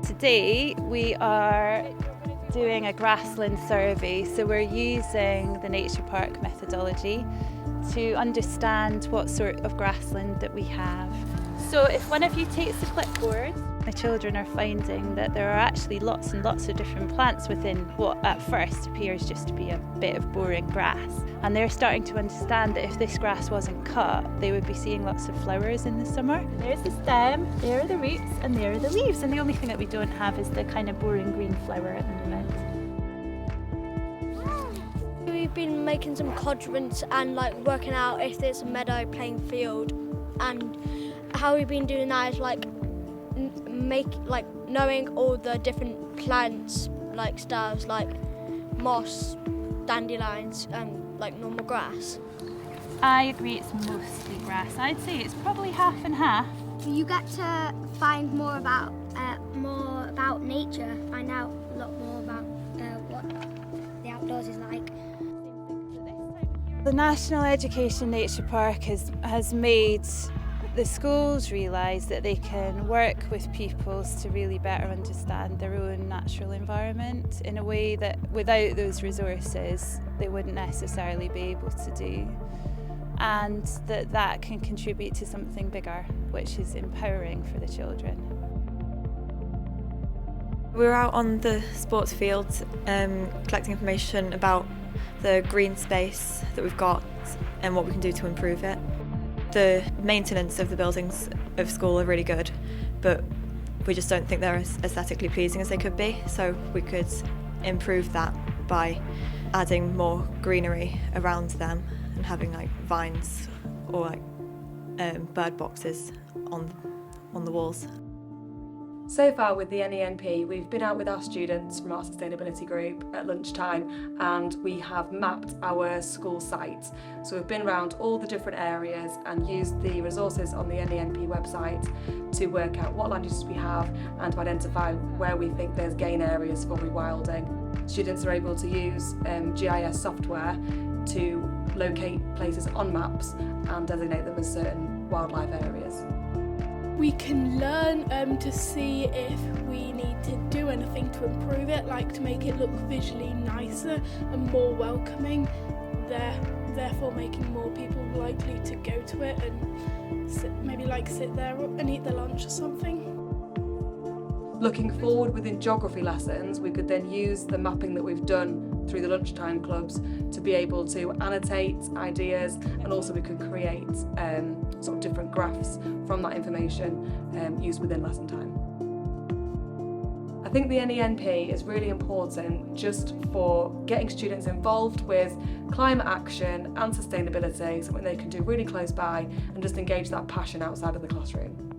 Today we are doing a grassland survey, so we're using the Nature Park methodology to understand what sort of grassland that we have. So if one of you takes the clipboard, the children are finding that there are actually lots and lots of different plants within what at first appears just to be a bit of boring grass. And they're starting to understand that if this grass wasn't cut, they would be seeing lots of flowers in the summer. There's the stem, there are the roots, and there are the leaves. And the only thing that we don't have is the kind of boring green flower at the moment. We've been making some quadrants and working out if there's a meadow, playing field, and how we've been doing that is knowing all the different plants styles like moss, dandelions, and normal grass. I agree, it's mostly grass. I'd say it's probably half and half. You get to find more about nature, find out a lot more about what the outdoors is like. The National Education Nature Park has made the schools realise that they can work with pupils to really better understand their own natural environment in a way that without those resources they wouldn't necessarily be able to do, and that can contribute to something bigger, which is empowering for the children. We're out on the sports field collecting information about the green space that we've got and what we can do to improve it. The maintenance of the buildings of school are really good, but we just don't think they're as aesthetically pleasing as they could be, so we could improve that by adding more greenery around them and having vines or bird boxes on the walls. So far with the NENP, we've been out with our students from our sustainability group at lunchtime, and we have mapped our school site. So we've been around all the different areas and used the resources on the NENP website to work out what land uses we have and to identify where we think there's gain areas for rewilding. Students are able to use GIS software to locate places on maps and designate them as certain wildlife areas. We can learn to see if we need to do anything to improve it, to make it look visually nicer and more welcoming, therefore making more people likely to go to it and maybe sit there and eat their lunch or something. Looking forward within geography lessons, we could then use the mapping that we've done through the lunchtime clubs to be able to annotate ideas, and also we could create different graphs from that information used within lesson time. I think the NENP is really important just for getting students involved with climate action and sustainability, something they can do really close by and just engage that passion outside of the classroom.